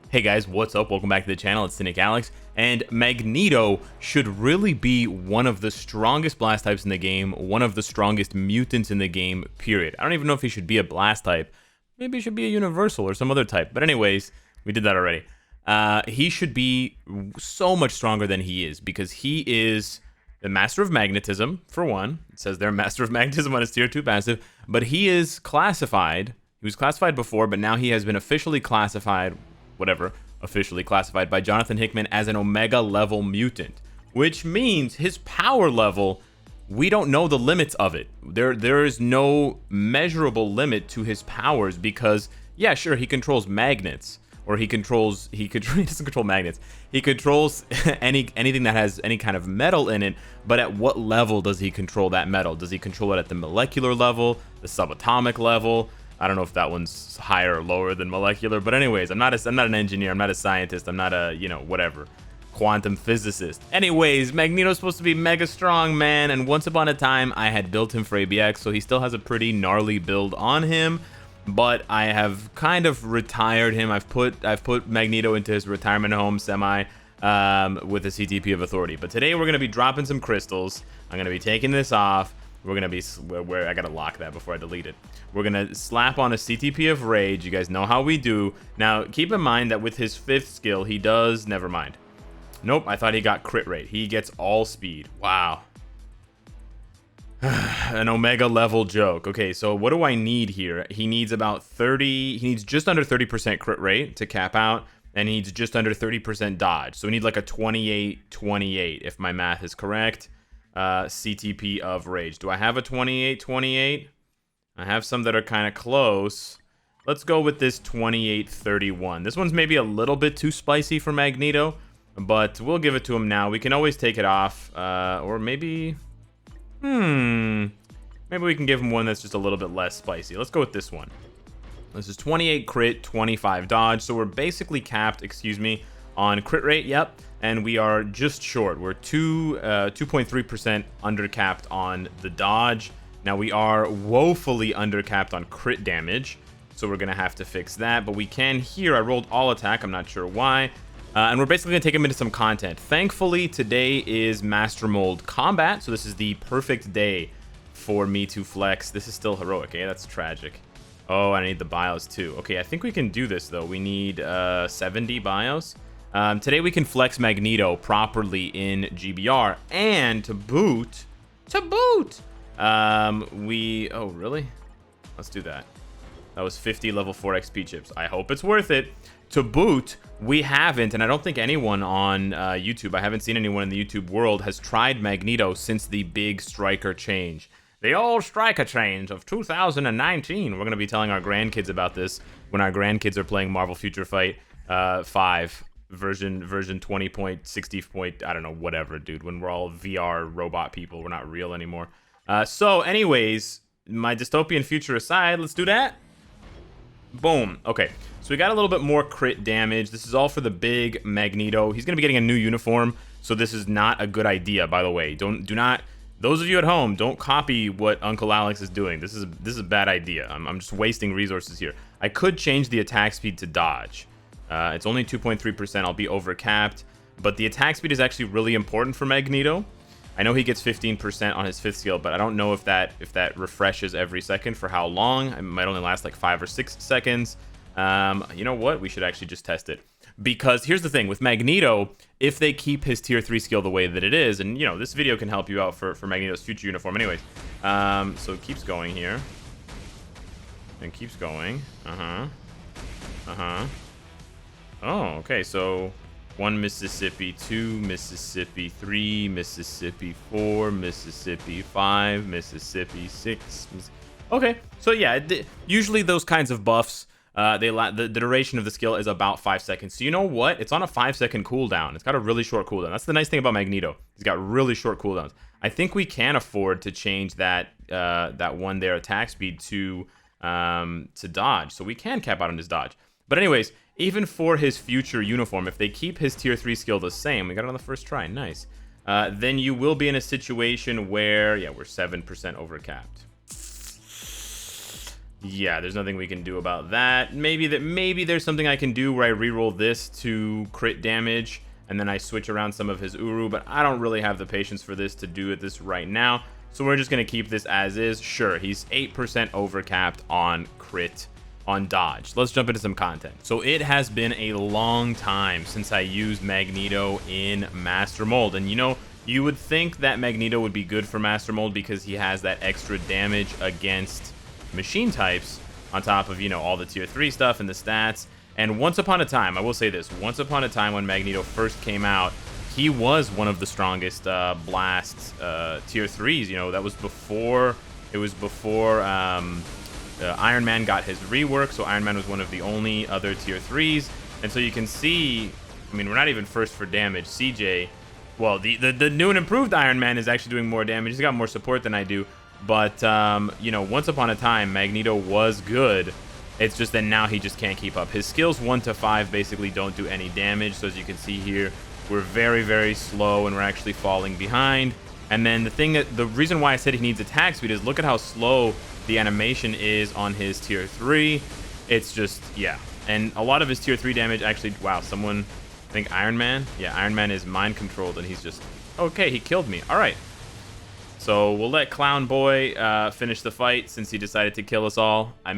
Hey guys, what's up? Welcome back to the channel. It's Cynicalex, and Magneto should really be one of the strongest blast types in the game, one of the strongest mutants in the game, period. I don't even know if he should be a blast type. Maybe he should be a universal or some other type. But anyways, we did that already. He should be so much stronger than he is, because he is the master of magnetism, for one. It says they're master of magnetism on his tier 2 passive, but he is classified. He was classified before, but now he has been officially classified officially classified by Jonathan Hickman as an Omega level mutant, which means his power level, we don't know the limits of it. There is no measurable limit to his powers, because yeah, sure, he controls magnets, or he doesn't control magnets. He controls anything that has any kind of metal in it, but at what level does he control that metal? Does he control it at the molecular level, the subatomic level? I don't know if that one's higher or lower than molecular, but anyways, I'm not an engineer, I'm not a scientist, I'm not a, whatever, quantum physicist. Anyways, Magneto's supposed to be mega strong, man, and once upon a time, I had built him for ABX, so he still has a pretty gnarly build on him, but I have kind of retired him. I've put Magneto into his retirement home, with a CTP of authority. But today we're going to be dropping some crystals. I'm going to be taking this off. We're going to be, I got to lock that before I delete it. We're going to slap on a CTP of Rage. You guys know how we do. Now, keep in mind that with his 5th skill, he does, never mind. Nope, I thought he got crit rate. He gets all speed. Wow. An Omega level joke. Okay, so what do I need here? He needs about 30, he needs just under 30% crit rate to cap out, and he needs just under 30% dodge. So we need like a 28-28, if my math is correct. CTP of Rage. Do I have a 28-28? I have some that are kind of close. Let's go with this 28-31. This one's maybe a little bit too spicy for Magneto, but we'll give it to him now. We can always take it off, or maybe... Maybe we can give him one that's just a little bit less spicy. Let's go with this one. This is 28 crit, 25 dodge, so we're basically capped, on crit rate, yep, and we are just short. We're 2.3% undercapped on the dodge. Now we are woefully undercapped on crit damage, so we're gonna have to fix that, but we can here. I rolled all attack, I'm not sure why, and we're basically gonna take him into some content. Thankfully, today is Master Mold Combat, so this is the perfect day for me to flex. This is still heroic, eh? That's tragic. Oh, I need the bios too. Okay, I think we can do this though. We need 70 bios. Today we can flex Magneto properly in GBR, and to boot, oh really? Let's do that. That was 50 level 4 XP chips. I hope it's worth it. To boot, we haven't, and I don't think anyone on YouTube, I haven't seen anyone in the YouTube world has tried Magneto since the big striker change. The old striker change of 2019. We're going to be telling our grandkids about this when our grandkids are playing Marvel Future Fight 5. version 20.60. I don't know, whatever, dude, when we're all VR robot people, we're not real anymore. So anyways, my dystopian future aside, let's do that. Boom. Okay, so we got a little bit more crit damage. This is all for the big Magneto. He's gonna be getting a new uniform, so this is not a good idea, by the way. Do not, those of you at home, don't copy what Uncle Alex is doing. This is a bad idea. I'm just wasting resources here. I could change the attack speed to dodge. It's only 2.3%. I'll be overcapped, but the attack speed is actually really important for Magneto. I know he gets 15% on his 5th skill, but I don't know if that refreshes every second for how long. It might only last like 5 or 6 seconds. You know what? We should actually just test it, because here's the thing with Magneto: if they keep his tier 3 skill the way that it is, and this video can help you out for Magneto's future uniform, anyways. So it keeps going here, and keeps going. Oh, okay, so 1 Mississippi, 2 Mississippi, 3 Mississippi, 4 Mississippi, 5 Mississippi, 6. Okay, so yeah, usually those kinds of buffs, the duration of the skill is about 5 seconds. So you know what? It's on a 5-second cooldown. It's got a really short cooldown. That's the nice thing about Magneto. He's got really short cooldowns. I think we can afford to change that one there attack speed to dodge, so we can cap out on his dodge. But anyways, even for his future uniform, if they keep his tier 3 skill the same, we got it on the first try, nice. Then you will be in a situation where, yeah, we're 7% overcapped. Yeah, there's nothing we can do about that. Maybe there's something I can do where I reroll this to crit damage, and then I switch around some of his Uru, but I don't really have the patience for this to do this right now. So we're just going to keep this as is. Sure, he's 8% overcapped on crit on dodge. Let's jump into some content. So it has been a long time since I used Magneto in Master Mold. And you would think that Magneto would be good for Master Mold because he has that extra damage against machine types on top of, all the tier 3 stuff and the stats. And once upon a time, I will say this, once upon a time when Magneto first came out, he was one of the strongest blast tier 3s. That was before, Iron Man got his rework, so Iron Man was one of the only other tier 3s. And so you can see, we're not even first for damage. CJ, well, the new and improved Iron Man is actually doing more damage. He's got more support than I do. But, once upon a time, Magneto was good. It's just that now he just can't keep up. His skills 1 to 5 basically don't do any damage. So as you can see here, we're very, very slow and we're actually falling behind. And then the reason why I said he needs attack speed is look at how slow the animation is on his tier 3. It's just, yeah. And a lot of his tier 3 damage actually, wow, I think Iron Man? Yeah, Iron Man is mind controlled and he's just, okay, he killed me. All right. So we'll let Clown Boy finish the fight since he decided to kill us all. I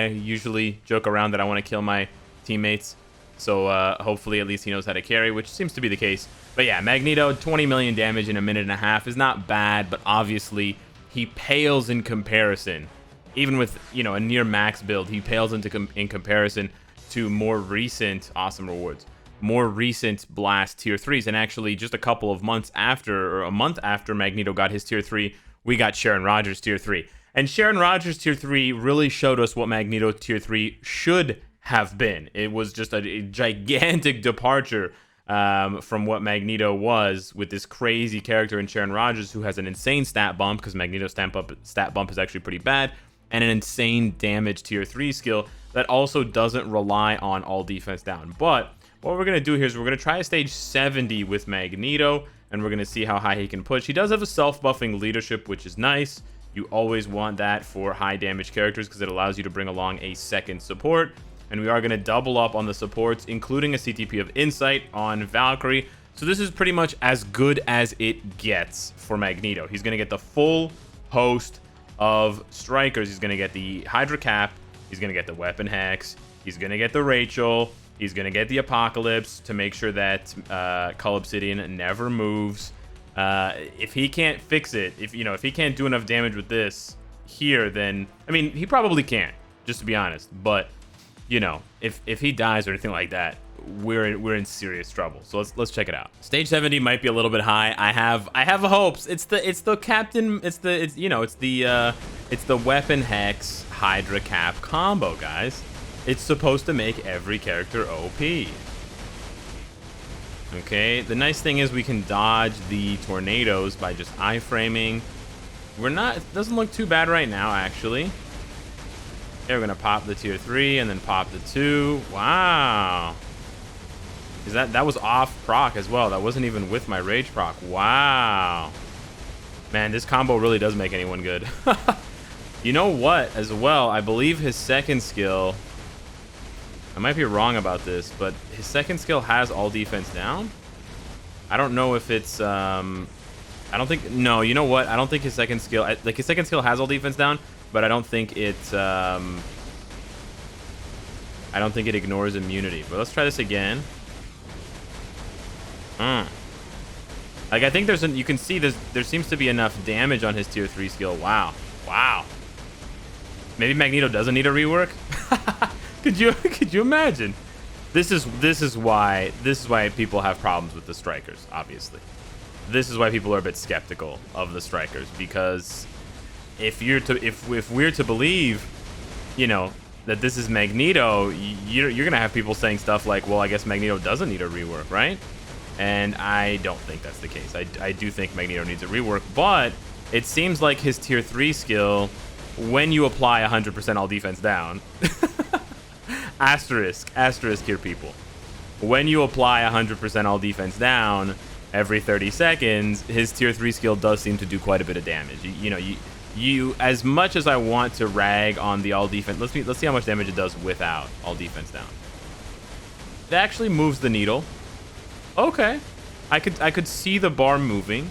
usually joke around that I want to kill my teammates. So hopefully at least he knows how to carry, which seems to be the case. But yeah, Magneto, 20 million damage in a minute and a half is not bad, but obviously he pales in comparison. Even with, a near max build, he pales in comparison to more recent awesome rewards. More recent blast tier 3s, and actually just a couple of months after, or a month after Magneto got his tier 3, we got Sharon Rogers tier 3. And Sharon Rogers tier 3 really showed us what Magneto tier 3 should have been. It was just a gigantic departure from what Magneto was with this crazy character in Sharon Rogers who has an insane stat bump, because Magneto's stat bump is actually pretty bad, and an insane damage tier 3 skill that also doesn't rely on all defense down. But what we're going to do here is we're going to try a stage 70 with Magneto, and we're going to see how high he can push. He does have a self-buffing leadership, which is nice. You always want that for high damage characters because it allows you to bring along a second support. And we are going to double up on the supports, including a CTP of Insight on Valkyrie. So this is pretty much as good as it gets for Magneto. He's going to get the full host of strikers. He's going to get the Hydra Cap. He's going to get the Weapon Hex. He's going to get the Rachel. He's going to get the Apocalypse to make sure that Cull Obsidian never moves. If he can't fix it, if he can't do enough damage with this here, then, he probably can't, just to be honest. But, if he dies or anything like that, we're in serious trouble. So let's check it out. Stage 70 might be a little bit high. I have hopes. It's the Weapon Hex Hydra Cap combo, guys. It's supposed to make every character OP. Okay, the nice thing is we can dodge the tornadoes by just iframing. It doesn't look too bad right now, actually. Okay, we're gonna pop the tier 3 and then pop the 2. Wow. That was off proc as well. That wasn't even with my rage proc. Wow. Man, this combo really does make anyone good. You know what, as well, I believe his second skill, I might be wrong about this, but his second skill has all defense down. I don't know if it's, no, you know what? I don't think his second skill, his second skill has all defense down, but I don't think it ignores immunity. But let's try this again. I think you can see there seems to be enough damage on his tier 3 skill. Wow. Maybe Magneto doesn't need a rework? Could you imagine? This is why people have problems with the strikers, obviously. This is why people are a bit skeptical of the strikers, because if we're to believe, that this is Magneto, you're gonna have people saying stuff like, well, I guess Magneto doesn't need a rework, right? And I don't think that's the case. I do think Magneto needs a rework, but it seems like his tier 3 skill, when you apply 100% all defense down, asterisk here, people. When you apply 100% all defense down every 30 seconds, his tier 3 skill does seem to do quite a bit of damage. As much as I want to rag on the all defense, let's see how much damage it does without all defense down. It actually moves the needle. Okay, I could see the bar moving.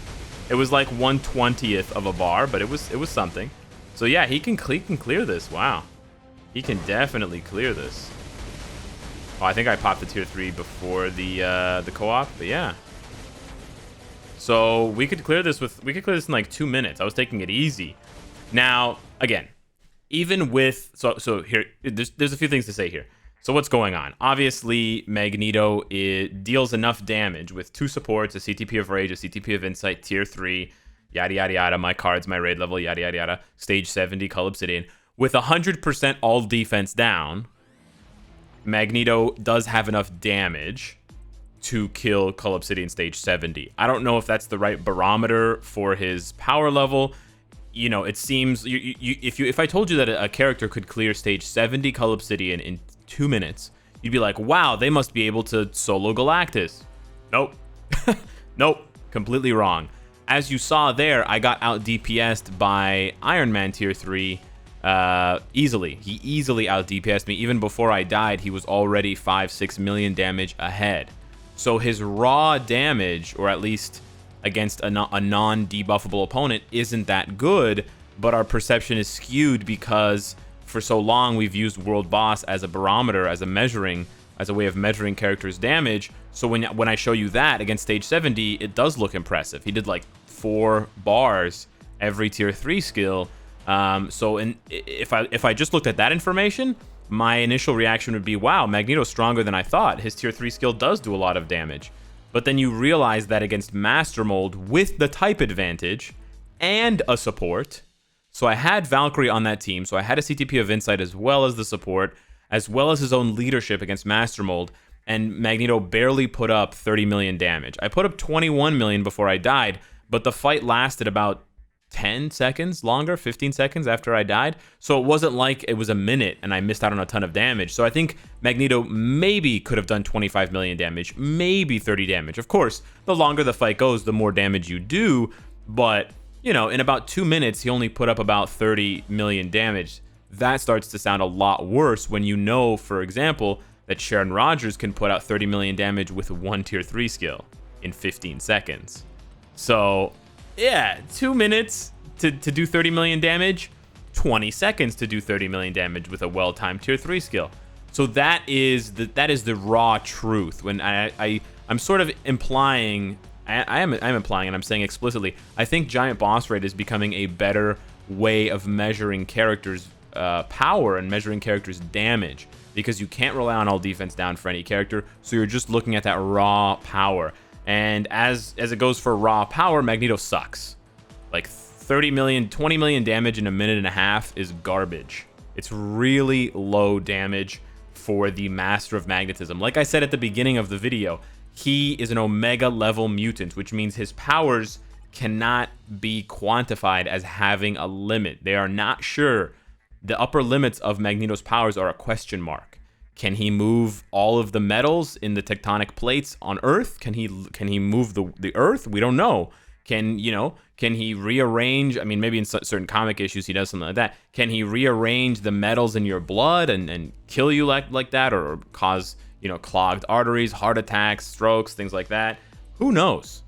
It was like 1/20th of a bar, but it was something. So yeah, he can clear this. Wow, he can definitely clear this. Oh, I think I popped the tier 3 before the co-op, but yeah. So we could clear this in like 2 minutes. I was taking it easy. Now, again, even with so here, there's a few things to say here. So what's going on? Obviously, Magneto deals enough damage with 2 supports, a CTP of Rage, a CTP of Insight, tier 3, yada yada yada. My cards, my raid level, yada yada yada. Stage 70, Cull Obsidian. With 100% all defense down, Magneto does have enough damage to kill Cull Obsidian stage 70. I don't know if that's the right barometer for his power level. You know, it seems if I told you that a character could clear stage 70 Cull Obsidian in 2 minutes, you'd be like, wow, they must be able to solo Galactus. Nope. Nope. Completely wrong. As you saw there, I got out DPS'd by Iron Man tier 3 easily. He easily out DPS'd me. Even before I died, he was already 5-6 million damage ahead. So his raw damage, or at least against a non-debuffable opponent, isn't that good, but our perception is skewed because for so long we've used World Boss as a barometer, as a way of measuring characters' damage. So when I show you that against stage 70, it does look impressive. He did like 4 bars every tier 3 skill. If I just looked at that information, my initial reaction would be, wow, Magneto's stronger than I thought. His tier 3 skill does do a lot of damage. But then you realize that against Master Mold with the type advantage and a support. So I had Valkyrie on that team. So I had a CTP of Insight as well as the support, as well as his own leadership against Master Mold. And Magneto barely put up 30 million damage. I put up 21 million before I died, but the fight lasted about 10 seconds longer, 15 seconds after I died. So it wasn't like it was a minute and I missed out on a ton of damage. So I think Magneto maybe could have done 25 million damage, maybe 30 damage. Of course, the longer the fight goes, the more damage you do. But, you know, in about 2 minutes, he only put up about 30 million damage. That starts to sound a lot worse when you know, for example, that Sharon Rogers can put out 30 million damage with 1 tier 3 skill in 15 seconds. So yeah, 2 minutes to do 30 million damage, 20 seconds to do 30 million damage with a well-timed tier 3 skill. So that is the raw truth. When I'm sort of implying, I'm implying, and I'm saying explicitly, I think Giant Boss Raid is becoming a better way of measuring characters' power and measuring characters' damage, because you can't rely on all defense down for any character, so you're just looking at that raw power. And as it goes for raw power, Magneto sucks. Like 30 million, 20 million damage in a minute and a half is garbage. It's really low damage for the Master of Magnetism. Like I said at the beginning of the video, he is an Omega level mutant, which means his powers cannot be quantified as having a limit. They are not sure. The upper limits of Magneto's powers are a question mark. Can he move all of the metals in the tectonic plates on Earth? Can he move the Earth? We don't know. Can he rearrange? I mean, maybe in certain comic issues he does something like that. Can he rearrange the metals in your blood and kill you like that, or cause, clogged arteries, heart attacks, strokes, things like that? Who knows?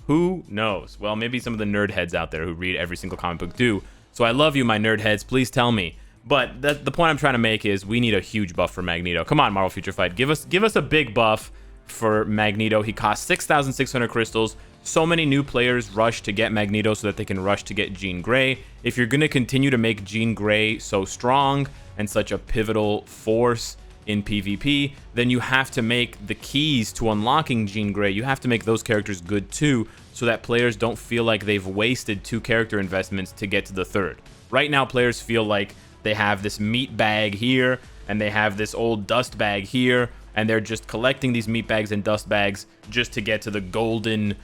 Who knows? Well, maybe some of the nerd heads out there who read every single comic book do. So I love you, my nerd heads. Please tell me. But the point I'm trying to make is we need a huge buff for Magneto. Come on, Marvel Future Fight. Give us a big buff for Magneto. He costs 6,600 crystals. So many new players rush to get Magneto so that they can rush to get Jean Grey. If you're going to continue to make Jean Grey so strong and such a pivotal force in PvP, then you have to make the keys to unlocking Jean Grey. You have to make those characters good too, so that players don't feel like they've wasted 2 character investments to get to the 3rd. Right now, players feel like they have this meat bag here, and they have this old dust bag here, and they're just collecting these meat bags and dust bags just to get to the golden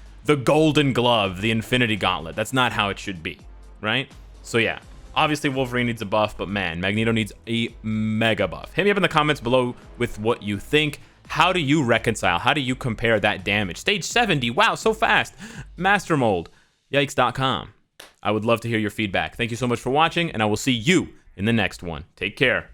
glove, the Infinity Gauntlet. That's not how it should be, right? So yeah, obviously Wolverine needs a buff, but man, Magneto needs a mega buff. Hit me up in the comments below with what you think. How do you reconcile? How do you compare that damage? Stage 70, wow, so fast. Master Mold, yikes.com. I would love to hear your feedback. Thank you so much for watching, and I will see you in the next one. Take care.